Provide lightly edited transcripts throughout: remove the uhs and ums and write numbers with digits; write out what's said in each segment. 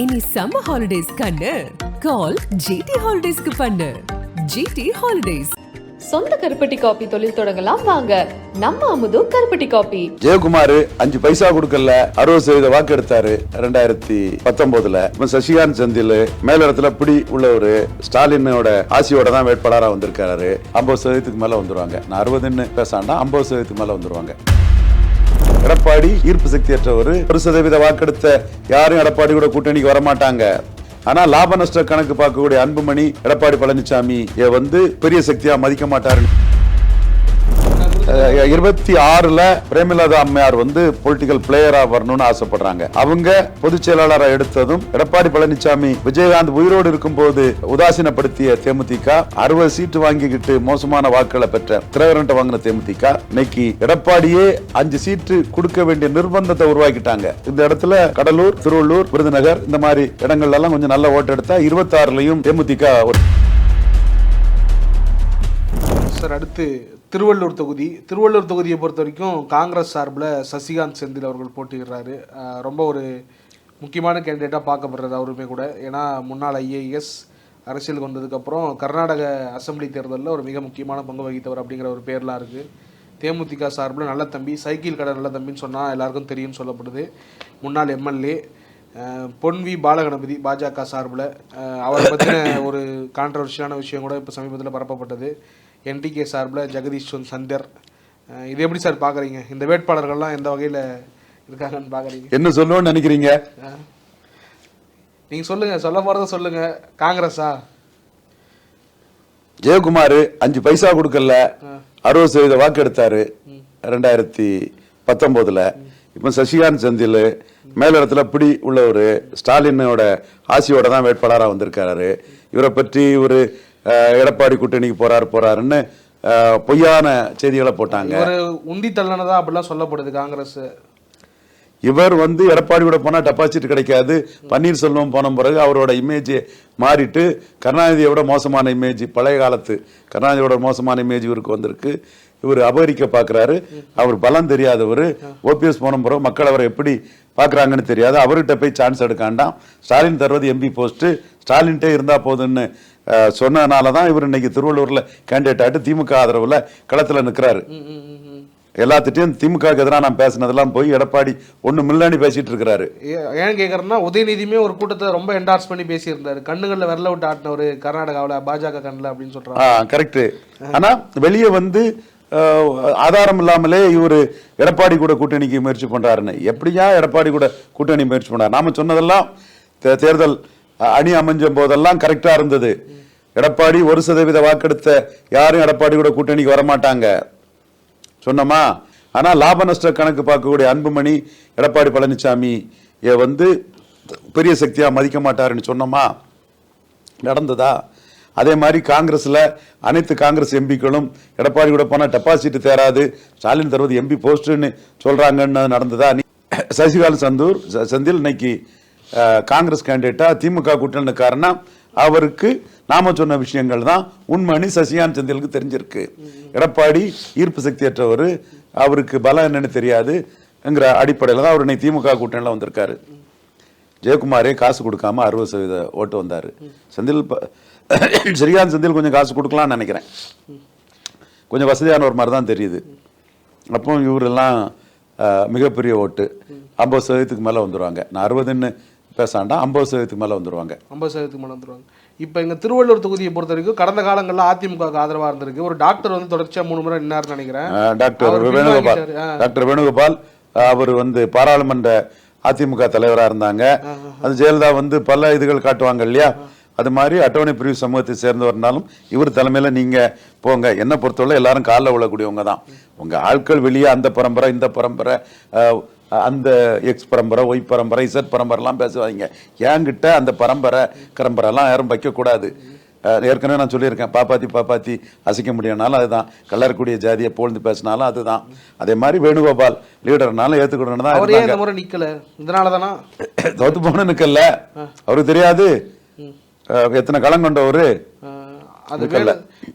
இனி summer holidays கண்ணு கால் GT ஹாலிடேஸ்க்கு பண்ணு. GT holidays. சொந்த கருப்பட்டி காபி தொழில் தொடங்கலாம் வாங்க. நம்ம அமுது கருப்பட்டி காபி. ஜெயக்குமார் 5 பைசா கொடுக்கல 60% வாக்கு எடுத்தாரு 2019. சசிகாந்த் செந்தில் மேலிடத்துல பிடி உள்ளவரு ஸ்டாலினோட ஆசியோட தான் வேட்பாளரா வந்திருக்காரு. 50% மேல வந்துருவாங்க. நான் 60ன்னு பேசாண்டா 50% மேல வந்துருவாங்க. எடப்பாடி ஈர்ப்பு சக்தியற்றவர். 1% வாக்கெடுத்த யாரும் எடப்பாடி கூட கூட்டணிக்கு வரமாட்டாங்க. ஆனா லாப நஷ்ட கணக்கு பார்க்கக்கூடிய அன்புமணி எடப்பாடி பழனிசாமி பெரிய சக்தியா மதிக்க மாட்டாரு. 26ல பிரேமலதா அம்மையார் பொலிட்டிக்கல் பிளேயரா வரணும்னு ஆசைப்படுறாங்க. அவங்க பொதுச் செயலாளரா எடுத்ததும் எடப்பாடி பழனிசாமி விஜயகாந்த் உயிரோடு இருக்கும் போது உதாசீனப்படுத்திய தேமுதிக 60 சீட்டு வாங்கிக்கிட்டு மோசமான வாக்குகளை பெற்ற திரவரண்ட வாங்கின தேமுதிக இன்னைக்கு எடப்பாடியே 5 சீட்டு கொடுக்க வேண்டிய நிர்பந்தத்தை உருவாக்கிட்டாங்க. இந்த இடத்துல கடலூர், திருவள்ளூர், விருதுநகர் இந்த மாதிரி இடங்கள்ல எல்லாம் கொஞ்சம் நல்ல ஓட்டு எடுத்தா 26லயும் தேமுதிக. அடுத்து திருவள்ளூர் தொகுதியை பொறுத்த வரைக்கும் காங்கிரஸ் சார்பில் சசிகாந்த் செந்தில் அவர்கள் போட்டியிடுறாரு. ரொம்ப ஒரு முக்கியமான கேண்டிடேட்டாக பார்க்கப்படுறது அவருமே கூட. ஏன்னா முன்னாள் IAS அரசியலுக்கு வந்ததுக்கப்புறம் கர்நாடக அசம்பிளி தேர்தலில் ஒரு மிக முக்கியமான பங்கு வகித்தவர் அப்படிங்கிற ஒரு பேர்லாம் இருக்குது. தேமுதிக சார்பில் நல்ல தம்பி, சைக்கிள் கடை நல்ல தம்பின்னு சொன்னால் எல்லாருக்கும் தெரியும்னு சொல்லப்படுது. முன்னாள் MLA பொன்வி பாலகணபதி பாஜக சார்பில் அவரை பற்றின ஒரு கான்ட்ரவர்ஷியலான விஷயம் கூட இப்போ சமீபத்தில் பரப்பப்பட்டது. NTK சார்பில் ஜெகதீஷ் சந்தர். இது எப்படி சார் பார்க்குறீங்க? இந்த வேட்பாளர்கள்லாம் எந்த வகையில் இருக்காங்கன்னு பார்க்குறீங்க? என்ன சொல்லணும்னு நினைக்கிறீங்க? நீங்கள் சொல்லுங்கள், சொல்ல போகிறத சொல்லுங்கள். காங்கிரஸா? ஜெயக்குமார் 5 பைசா கொடுக்கல 60% வாக்கு எடுத்தாரு 2019. இப்ப சசிகாந்த் செந்தில் மேலிடத்துல பிடி உள்ளவரு ஸ்டாலினோட ஆசியோட தான் வேட்பாளரா வந்திருக்காரு. இவரை பற்றி ஒரு எடப்பாடி கூட்டணிக்கு போறாருன்னு பொய்யான செய்திகளை போட்டாங்க. உந்தி தள்ளனதா அப்படிலாம் சொல்லப்படுது காங்கிரஸ். இவர் எடப்பாடி கூட போனா டெபாசிட் கிடைக்காது. பன்னீர்செல்வம் போன பிறகு அவரோட இமேஜ் மாறிட்டு கருணாநிதியோட மோசமான இமேஜ், பழைய காலத்து கருணாநிதியோட மோசமான இமேஜ் இவருக்கு வந்திருக்கு. இவர் அபகரிக்க பாக்குறாரு. அவர் பலம் தெரியாதவர். OPS போன பிறகு மக்கள் அவரை எப்படி பாக்குறாங்கன்னு தெரியாது. அவர்கிட்ட போய் சான்ஸ் எடுக்காண்டாம். ஸ்டாலின் தருவது MP போஸ்ட், ஸ்டாலின்ட்டே இருந்தா போதுன்னு சொன்னதுனாலதான் இவர் இன்னைக்கு திருவள்ளூர்ல கேண்டிடேட் ஆட்டு திமுக ஆதரவுல களத்துல நிற்கிறாரு. எல்லாத்திட்டையும் திமுக எதிராக நான் பேசினதெல்லாம் போய் எடப்பாடி ஒண்ணு மில்லன்னு பேசிட்டு இருக்கிறாரு. ஏன் கேக்குறேன்னா உதயநிதியுமே ஒரு கூட்டத்தை ரொம்ப என்டார்ஸ் பண்ணி பேசியிருந்தாரு. கண்ணுகள்ல விரல விட்டு ஆட்டினவர் கர்நாடகாவில் பாஜக கண்ணில் அப்படின்னு சொல்றாங்க. கரெக்ட். ஆனா வெளியே ஆதாரம் இல்லாமலே இவரு எடப்பாடி கூட கூட்டணிக்கு முயற்சி பண்றாருன்னு. எப்படியா எடப்பாடி கூட கூட்டணி முயற்சி பண்றாரு? நாம சொன்னதெல்லாம் தேர்தல் அணி அமைஞ்ச போதெல்லாம் கரெக்டா இருந்தது. எடப்பாடி 1% வாக்கெடுத்த யாரும் எடப்பாடி கூட கூட்டணிக்கு வரமாட்டாங்க சொன்னமா. ஆனா லாப நஷ்ட கணக்கு பார்க்கக்கூடிய அன்புமணி எடப்பாடி பழனிசாமி பெரிய சக்தியா மதிக்க மாட்டாருன்னு சொன்னமா. நடந்ததா? அதே மாதிரி காங்கிரஸ்ல அனைத்து காங்கிரஸ் எம்பிக்களும் எடப்பாடி கூட போனா டெபாசிட் தேராது, ஸ்டாலின் தருவது MP போஸ்ட்னு சொல்றாங்கன்னு நடந்ததா? சசிகாந்த் செந்தில் இன்னைக்கு காங்கிரஸ் கேண்டிடேட்டா திமுக கூட்டணி காரணம் அவருக்கு நாம சொன்ன விஷயங்கள் தான் உண்மைன்னு சசிகாந்த் செந்திலுக்கு தெரிஞ்சிருக்கு. எடப்பாடி ஈர்ப்பு சக்தியற்றவர், அவருக்கு பலம் என்னன்னு தெரியாதுங்கிற அடிப்படையில் தான் அவர் இன்னைக்கு திமுக கூட்டணியில் வந்திருக்காரு. ஜெயக்குமாரே காசு கொடுக்காம 60% ஓட்டு வந்தாரு. ஸ்ரீகாந்த் செந்தில் கொஞ்சம் காசு கொடுக்கலாம்னு நினைக்கிறேன். கொஞ்சம் வசதியான ஒரு மாதிரி தான் தெரியுது. அப்போ இவரெல்லாம் மிகப்பெரிய ஓட்டு 50% மேல வந்துருவாங்க. நான் 60ன்னு பேசாண்டா 50% மேல வந்துருவாங்க. 50% மேல வந்துருவாங்க. இப்போ எங்க திருவள்ளூர் தொகுதியை பொறுத்த வரைக்கும் கடந்த காலங்களில் அதிமுக ஆதரவா இருந்திருக்கு. ஒரு டாக்டர் தொடர்ச்சியா 3 முறை நின்னாருன்னு நினைக்கிறேன். டாக்டர் வேணுகோபால் அவர் பாராளுமன்ற அதிமுக தலைவராக இருந்தாங்க. அது ஜெயலலிதா பல இதுகள் காட்டுவாங்க இல்லையா, அது மாதிரி அட்டவணை பிரிவு சமூகத்தை சேர்ந்தவர்னாலும் இவர் தலைமையில நீங்க போங்க. என்ன பொறுத்தவரை எல்லாரும் காலில் விழக்கூடியவங்க தான். உங்க ஆட்கள் வெளியே அந்த பரம்பரை இந்த பரம்பரை அந்த எக்ஸ் பரம்பரை ஒய் பரம்பரை Z பரம்பரைலாம் பேசுவாங்க. என்கிட்ட அந்த பரம்பரைலாம் யாரும் வைக்கக்கூடாது. ஏற்கனவே நான் சொல்லியிருக்கேன், பாப்பாத்தி அசைக்க முடியும்னாலும் அதுதான், கல்லறக்கூடிய ஜாதியை போழ்ந்து பேசினாலும் அதுதான். அதே மாதிரி வேணுகோபால் லீடர்னாலும் ஏத்துக்கணும் தான். நிக்கல இதனாலதானா தோத்து போன நிக்கல. அவருக்கு தெரியாது எத்தனை களம் கொண்டவரு.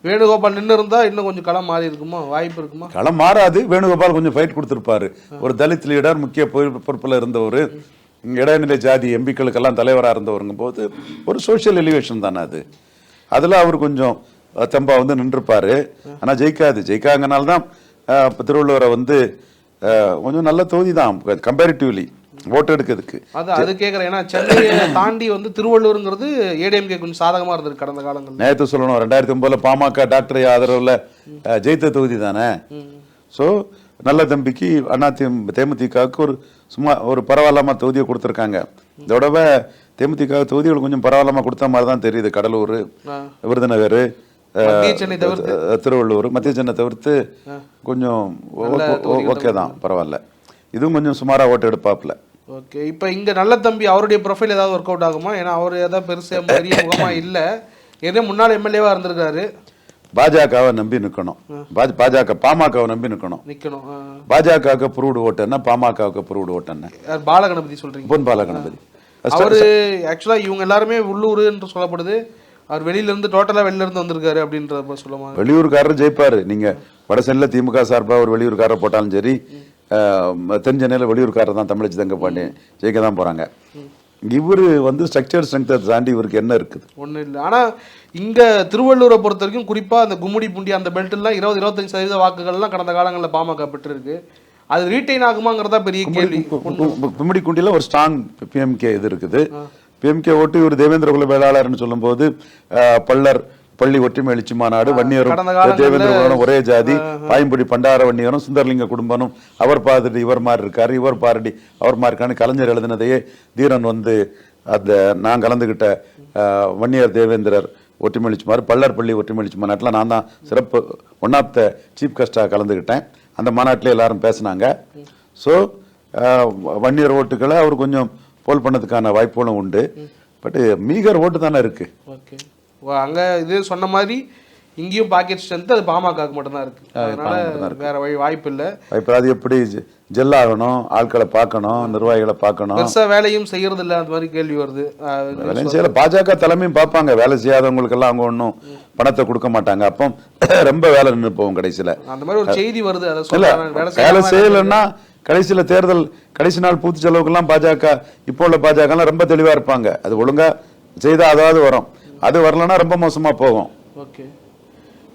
வேணுகோபால் நின்று இருந்தா இன்னும் கொஞ்சம் களம் மாறி இருக்குமா, வாய்ப்பு இருக்குமா? களம் மாறாது. வேணுகோபால் கொஞ்சம் ஃபைட் கொடுத்திருப்பாரு. ஒரு தலித் லீடர், முக்கிய பொறுப்புல இருந்தவர். இடைநிலை ஜாதி எம்பிக்களுக்கெல்லாம் தலைவராக இருந்தவருங்கும் போது ஒரு சோஷியல் எலிவேஷன் தானே அது. அதில் அவர் கொஞ்சம் தெம்பா வந்து நின்றுப்பாரு. ஆனால் ஜெயிக்காங்கனால தான் திருவள்ளுவரை வந்து கொஞ்சம் நல்ல தொகுதி தான் கம்பேரிட்டிவ்லி ஓட்டு எடுக்கிறதுக்கு. அது கேட்குறேன். ஏன்னா சென்னையை தாண்டி வந்து திருவள்ளூருங்கிறது ஏடிஎம்கே கொஞ்சம் சாதகமாக இருந்தது கடந்த காலங்கள். நேற்று சொல்லணும் 2009 பாமக டாக்டர் ஆதரவில் ஜெயித்த தொகுதி தானே. ஸோ நல்ல தம்பிக்கு தேமுதிகவுக்கு சும்மா ஒரு பரவாயில்லாம தொகுதியை கொடுத்துருக்காங்க. இதோடவ தேமுதிக தொகுதிகள் கொஞ்சம் பரவாயில்லாம கொடுத்த மாதிரி தான் தெரியுது. கடலூர், விருதுநகர், திருவள்ளூர், மத்திய சென்னை தவிர்த்து கொஞ்சம் ஓகே தான், பரவாயில்ல. இதுவும் கொஞ்சம் சுமாரா ஓட்டு எடுப்பாப்ல. ஓகே, இப்போ இங்க நல்ல தம்பி அவருடைய ப்ரொஃபைல் ஏதாவது ஒர்க் அவுட் ஆகுமா? ஏன்னா அவர் ஏதாவது பெருசு பெரிய முகமா இல்லை, ஏதோ முன்னாள் எம்எல்ஏவா இருந்திருக்காரு. பாஜகவை நம்பி நிக்கணும், பாமகவை நம்பி நிக்கணும். பாஜகவுக்கு ப்ரூவ்டு ஓட்டு என்ன, பாமகவுக்கு ப்ரூவ்டு ஓட்டு என்ன? பாலகணபதி சொல்றீங்க? பொன் பாலகணபதி. அவரு ஆக்சுவலா இவங்க எல்லாருமே உள்ளூர் என்று சொல்லப்படுது. அவர் வெளியில இருந்து டோட்டலா வெளியில இருந்து வந்திருக்காரு அப்படின்றத சொல்லுவாங்க. வெளியூர்காரர் ஜெயிப்பாரு. நீங்க வடசென்னையில திமுக சார்பா ஒரு வெளியூர்காரர் போட்டாலும் சரி, தென் சென்னையில வெளியூர்காரர் தான் தமிழச்சி தங்கப்பாண்டியன் ஜெயிக்க தான் போறாங்க. இவரு வந்து ஸ்ட்ரக்சர் ஸ்ட்ரெங்த்தை தாண்டி இவருக்கு என்ன இருக்குது? ஒன்றும் இல்லை. ஆனால் இங்கே திருவள்ளூரை பொறுத்த வரைக்கும் குறிப்பாக அந்த கும்முடி பூண்டி அந்த பெல்ட்லாம் 20-25% வாக்குகள்லாம் கடந்த காலங்களில் பாமக பெற்றிருக்கு. அது ரீட்டைன் ஆகுமாங்கிறதா பெரிய கேள்வி. கும்முடி குண்டியில் ஒரு ஸ்ட்ராங் பிஎம்கே இது இருக்குது. பிஎம்கே ஓட்டு இவர் தேவேந்திர குல வேளாளர்னு சொல்லும் போது பள்ளி ஒற்றுமை எழுச்சி மாநாடு, வன்னியரும் தேவேந்திர ஒரே ஜாதி, பாயம்புடி பண்டார வன்னியரும் சுந்தரலிங்க குடும்பனும் அவர் பாரடி இவர் மாதிரி இருக்காரு, இவர் பாரடி அவர் மாதிரி இருக்கான்னு கலைஞர் எழுதினதையே தீரன் வந்து அந்த நான் கலந்துகிட்ட வன்னியர் தேவேந்திரர் ஒற்றுமை எழுச்சி மாறு பள்ளி ஒற்றுமை எழுச்சி மாநாட்டில் நான் தான் சிறப்பு ஒன் ஆஃப் த சீஃப் கெஸ்டாக கலந்துக்கிட்டேன். அந்த மாநாட்டில் எல்லாரும் பேசினாங்க. ஸோ வன்னியர் ஓட்டுகளை அவர் கொஞ்சம் போல் பண்ணதுக்கான வாய்ப்புகளும் உண்டு. பட் மீகர் ஓட்டு தானே இருக்கு. ஓகே, அங்கே இது சொன்ன மாதிரி இங்கேயும் பாக்கெட் ஸ்ட்ரென்த் அது பாமகவுக்கு மட்டும்தான் இருக்கு. அதனால வேற வாய்ப்பு இல்லை. அது எப்படி ஜெல் ஆகணும், ஆட்களை பார்க்கணும், நிர்வாகிகளை பார்க்கணும். பெருசா வேலையும் செய்யறது இல்லை, அந்த மாதிரி கேள்வி வருது. வேலையும் செய்யல, பாஜக தலைமையும் பார்ப்பாங்க. வேலை செய்யாதவங்களுக்கு எல்லாம் அவங்க ஒன்றும் பணத்தை கொடுக்க மாட்டாங்க. அப்போ ரொம்ப வேலை நின்று போகும் கடைசியில. அந்த மாதிரி ஒரு செய்தி வருது. வேலை செய்யலைன்னா கடைசியில தேர்தல் கடைசி நாள் பூத்து செலவுக்கெல்லாம் பாஜக இப்போ உள்ள பாஜக எல்லாம் ரொம்ப தெளிவா இருப்பாங்க. அது ஒழுங்கா செய்தா அதாவது வரும், அது வரலன்னா ரொம்ப மோசமா போகும். ஓகே,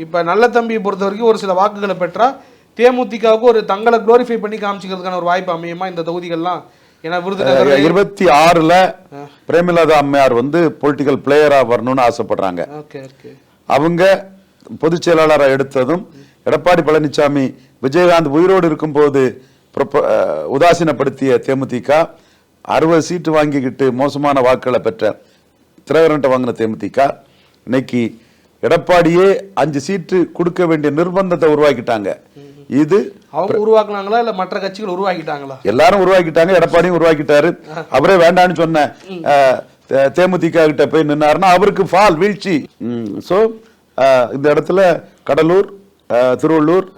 இப்ப நல்ல தம்பியை பொறுத்த வரைக்கும் ஒரு சில வாக்குகளை பெற்றா தேமுதிகவுக்கு ஒரு தங்களை குளோரிஃபை பண்ணி காமிச்சிக்கிறதுக்கான ஒரு வாய்ப்பு அமையுமா இந்த தொகுதிகள்லாம்? ஏன்னா 26ல பிரேமலதா அம்மையார் வந்து பொலிட்டிக்கல் பிளேயரா வரணும்னு ஆசைப்படுறாங்க. அவங்க பொதுச் செயலாளராக எடுத்ததும் எடப்பாடி பழனிசாமி விஜயகாந்த் உயிரோடு இருக்கும் போது உதாசீனப்படுத்திய தேமுதிக 60 சீட்டு வாங்கிக்கிட்டு மோசமான வாக்குகளை பெற்ற திரவரண்ட வாங்கின தேமுதிக இன்னைக்கு எடப்பாடியே 5 சீட்டு கொடுக்க வேண்டிய நிர்பந்தத்தை உருவாக்கிட்டாங்க. இது அவங்க உருவாக்குனாங்களா இல்ல மற்ற கட்சிகள் உருவாக்கிட்டாங்களா? எல்லாரும் உருவாக்கிட்டாங்க. எடப்பாடியும் உருவாக்கிட்டாரு. அவரே வேண்டான்னு சொன்ன தேமுதிக கிட்ட போய் நின்னாருன்னா அவருக்கு ஃபால் வீழ்ச்சி. சோ இந்த இடத்துல கடலூர், திருவள்ளூர்,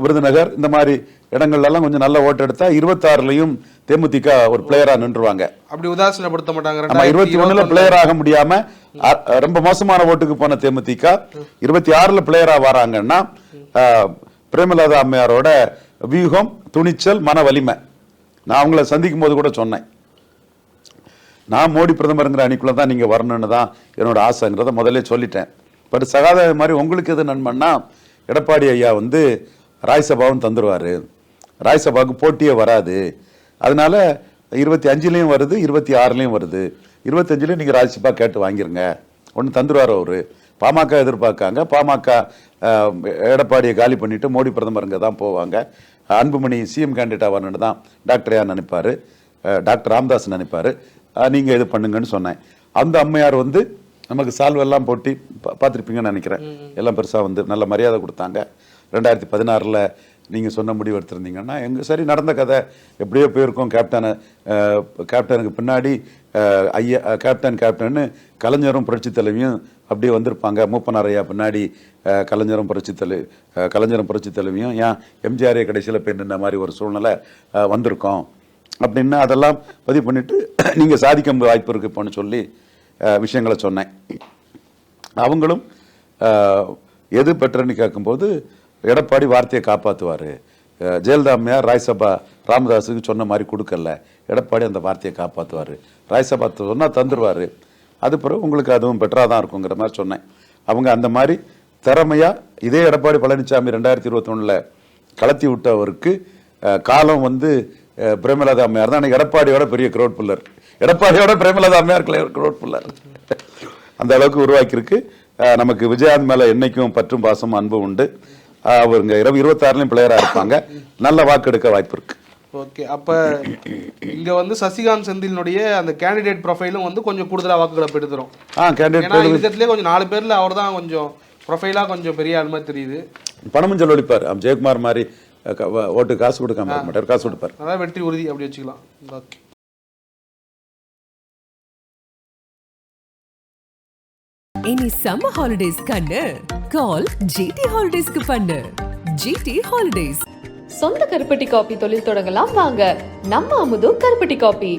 விருதுநகர் இந்த மாதிரி இடங்கள்ல எல்லாம் கொஞ்சம் நல்ல ஓட்டு எடுத்தா 26லயும் தேமுதிக ஒரு பிளேயரா நின்றுவாங்க. அப்படி உதாசீனப்படுத்த மாட்டாங்க. 21ல பிளேயர் ஆக முடியாம ரொம்ப மோசமான ஓட்டுக்கு போன தேமுதிக 26ல பிளேயரா வராங்கன்னா பிரேமலதா அம்மையாரோட வியூகம், துணிச்சல், மன வலிமை. நான் அவங்கள சந்திக்கும் போது கூட சொன்னேன், நான் மோடி பிரதமருங்கிற அணிக்குள்ள தான் நீங்க வரணும்னு தான் என்னோட ஆசைங்கிறத முதல்ல சொல்லிட்டேன். பட் சகாத மாதிரி உங்களுக்கு எது நண்பன்னா எடப்பாடி ஐயா வந்து ராஜ்சபாவும் தந்துருவாரு, ராஜ்சபாவுக்கு போட்டியே வராது. அதனால 25லயும் வருது, 26லயும் வருது, 25லயும் நீங்க ராஜ்சபா கேட்டு வாங்கிருங்க ஒன்னு தந்துருவாரு அவரு. பாமக எதிர்பார்க்காங்க. பாமக எடப்பாடியை காலி பண்ணிட்டு மோடி பிரதமருங்க தான் போவாங்க. அன்புமணி சிஎம் கேண்டிடேட்டா வரணுன்னு தான் டாக்டர் யார் நினைப்பாரு, டாக்டர் ராமதாஸ் நினைப்பாரு. நீங்க இது பண்ணுங்கன்னு சொன்னேன். அந்த அம்மையார் வந்து நமக்கு சால்வெல்லாம் போட்டி பார்த்துருப்பீங்கன்னு நினைக்கிறேன். எல்லாம் பெருசா வந்து நல்ல மரியாதை கொடுத்தாங்க. 2016ல் நீங்க சொன்ன முடிவு எடுத்திருந்தீங்கன்னா எங்க சரி நடந்த கதை எப்படியோ போயிருக்கோம். கேப்டனுக்கு பின்னாடி ஐயா கேப்டன் கலைஞரும் புரட்சி தலைவியும் அப்படியே வந்திருப்பாங்க. மூப்பனார் ஐயா பின்னாடி கலைஞரும் புரட்சி தலைவியும் ஏன் எம்ஜிஆரே கடைசியில் போய் நின்ன மாதிரி ஒரு சூழ்நிலை வந்திருக்கோம் அப்படின்னு அதெல்லாம் பதிவு பண்ணிட்டு நீங்க சாதிக்க வாய்ப்பு இருக்கு இப்போன்னு சொல்லி விஷயங்களை சொன்னேன். அவங்களும் எது பெற்றன்னு கேட்கும்போது எடப்பாடி வார்த்தையை காப்பாற்றுவார், ஜெயலலிதா அம்மையார் ராஜ்சபா ராமதாஸுக்கு சொன்ன மாதிரி கொடுக்கல, எடப்பாடி அந்த வார்த்தையை காப்பாற்றுவார், ராஜ்சபா சொன்னால் தந்துடுவார், அது பிறகு உங்களுக்கு அதுவும் பெட்டராக தான் இருக்குங்கிற மாதிரி சொன்னேன். அவங்க அந்த மாதிரி திறமையாக இதே எடப்பாடி பழனிசாமி 2021 கலத்தி விட்டவருக்கு காலம் வந்து பிரேமலதா அம்மையார் தான். எடப்பாடியோட பெரிய கிரௌட் புல்லர், எடப்பாடியோட பிரேமலதா அம்மையார் கிரௌட் புல்லர் அந்த அளவுக்கு உருவாக்கியிருக்கு. நமக்கு விஜயகாந்த் மேல என்னைக்கும் பற்றும் பாசம் அன்பு உண்டு. அவருங்க 26லயும் பிளேயரா இருப்பாங்க, நல்ல வாக்கு எடுக்க வாய்ப்பு இருக்கு. ஓகே, அப்ப இங்க வந்து சசிகாந்த் செந்திலினுடைய அந்த கேண்டிடேட் ப்ரொஃபைலும் வந்து கொஞ்சம் கூடுதலா வாக்குகளை பெற்றுரும். கேண்டிடேட்லயே கொஞ்சம் 4 பேர்ல அவர் தான் கொஞ்சம் ப்ரொஃபைலா கொஞ்சம் பெரிய ஆள் மாதிரி தெரியுது. பணமும் செலவழிப்பார், ஜெயக்குமார் மாதிரி ஓட்டு காசு கொடுக்காம மாட்டார், காசு கொடுப்பார். அதான் வெற்றி உறுதி அப்படி வச்சுக்கலாம். ஓகே, இனி சம்மர் ஹாலிடேஸ் கண்ணு கால் ஜிடி ஹாலிடேஸ்க்கு பண்ணு. GT holidays. சொந்த கருப்பட்டி காபி தொழில் தொடங்கலாம் வாங்க. நம்ம அமுது கருப்பட்டி காபி.